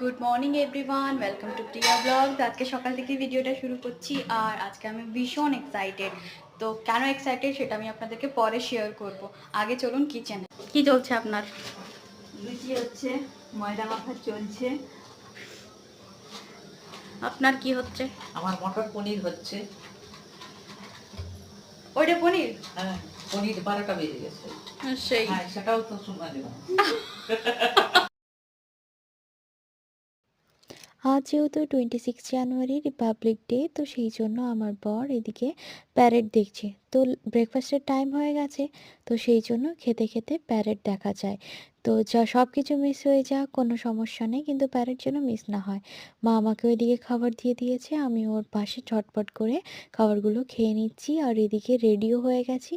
Good morning everyone, welcome to Priya blog. আজকে সকাল থেকে ভিডিওটা শুরু করছি আর আজকে আমি ভীষণ এক্সাইটেড। তো কেন এক্সাইটেড সেটা আমি আপনাদেরকে পরে শেয়ার করব। আগে চলুন কিচেনে। কি চলছে আপনার? লুচি হচ্ছে, ময়দা মাখা চলছে। আপনার কি হচ্ছে? আমার মটর পনির হচ্ছে। ওইটা পনির? হ্যাঁ, পনির 12টা বেজে গেছে। সেই হ্যাঁ, সেটাও তো সময় দেব। আজ যেহেতু 26 জানুয়ারি রিপাবলিক ডে, তো সেই জন্য আমার বর এদিকে প্যারেড দেখছে। তো ব্রেকফাস্টের টাইম হয়ে গেছে, তো সেই জন্য খেতে খেতে প্যারেড দেখা যায়। তো যা সব কিছু মিস হয়ে যাক কোনো সমস্যা নেই, কিন্তু প্যারেড যেন মিস না হয়। মা আমাকে ওইদিকে খাবার দিয়ে দিয়েছে, আমি ওর পাশে ঝটপট করে খাবারগুলো খেয়ে নিচ্ছি আর এদিকে রেডিও হয়ে গেছি।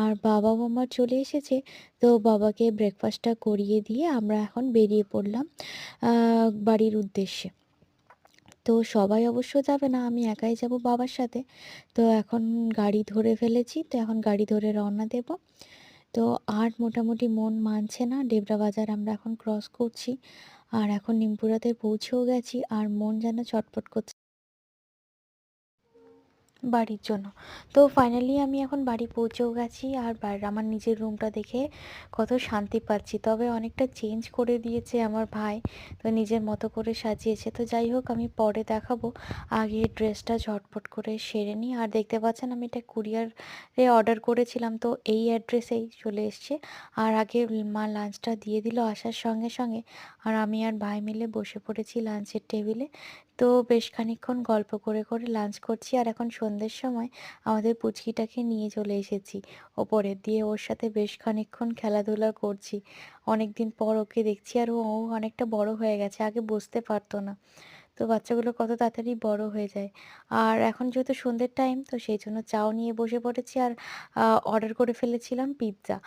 আর বাবা আমার চলে এসেছে, তো বাবাকে ব্রেকফাস্টটা করিয়ে দিয়ে আমরা এখন বেরিয়ে পড়লাম বাড়ির উদ্দেশ্যে। তো সবাই অবশ্য যাবে না, আমি একাই যাব বাবার সাথে। তো এখন গাড়ি ধরে ফেলেছি, তো এখন গাড়ি ধরে রওনা দেব। তো আর মোটামুটি মন মানছে না, ডেবরা বাজার আমরা এখন ক্রস করছি আর এখন নিমপুরাতে পৌঁছেও গেছি আর মন যেন চটপট করছে বাড়ির জন্য। তো ফাইনালি আমি এখন বাড়ি পৌঁছেও গেছি আর আমার নিজের রুমটা দেখে কত শান্তি পাচ্ছি। তবে অনেকটা চেঞ্জ করে দিয়েছে আমার ভাই, তো নিজের মতো করে সাজিয়েছে। তো যাই হোক, আমি পরে দেখাবো। আগে ড্রেসটা ঝটপট করে সেরে নিই। আর দেখতে পাচ্ছেন আমি এটা কুরিয়ারে অর্ডার করেছিলাম, তো এই অ্যাড্রেসেই চলে এসছে। আর আগে মা লাঞ্চটা দিয়ে দিল আসার সঙ্গে সঙ্গে, আর আমি আর ভাই মিলে বসে পড়েছি লাঞ্চের টেবিলে। তো বেশ খানিকক্ষণ গল্প করে করে লাঞ্চ করছি আর এখন সন্ধ্যের সময় আমাদের পুচকিটাকে নিয়ে চলে এসেছি ওপরে, দিয়ে ওর সাথে বেশ খানিকক্ষণ খেলাধুলা করছি। অনেক দিন পর ওকে দেখছি আর ও অনেকটা বড় হয়ে গেছে, আগে বুঝতে পারতো না। তো বাচ্চাগুলো কত তাড়াতাড়ি বড় হয়ে যায়। আর এখন যেহেতু সন্ধ্যের টাইম, তো সেই জন্য চাও নিয়ে বসে পড়েছি আর অর্ডার করে ফেলেছিলাম পিৎজা।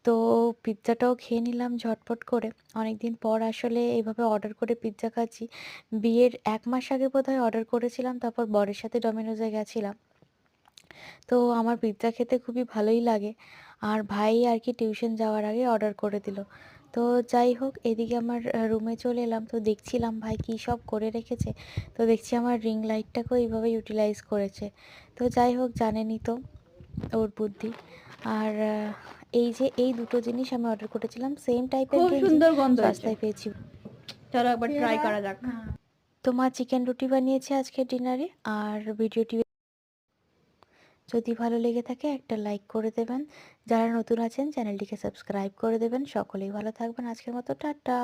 তো পিৎজাটাও খেয়ে নিলাম ঝটপট করে। অনেকদিন পর আসলে এভাবে অর্ডার করে পিৎজা খাচ্ছি। বিয়ের ১ মাস আগে বোধহয় অর্ডার করেছিলাম, তারপর বরের সাথে ডমিনোজে গেছিলাম। তো আমার পিৎজা খেতে খুবই ভালোই লাগে। আর ভাই আর কি টিউশন যাওয়ার আগে অর্ডার করে দিল। তো যাই হোক, এদিকে আমার রুমে চলে এলাম, তো দেখছিলাম ভাই কী সব করে রেখেছে। তো দেখছি আমার রিং লাইটটাকেও এইভাবে ইউটিলাইজ করেছে। তো যাই হোক, জানেনই তো ওর বুদ্ধি। আর এই যে এই দুটো জিনিস আমি অর্ডার করেছিলাম, সেম টাইপের খুব গেঞ্জি, সুন্দর গন্ধ হয়েছে। সস্তায় পেয়েছি। চলো একবার ট্রাই করা যাক। তো মা চিকেন রুটি বানিয়েছে আজকে ডিনারে। আর ভিডিওটি যদি ভালো লেগে থাকে একটা লাইক করে দেবেন, যারা নতুন আছেন চ্যানেলটিকে সাবস্ক্রাইব করে দেবেন। সকলেই ভালো থাকবেন। আজকের মতো টাটা।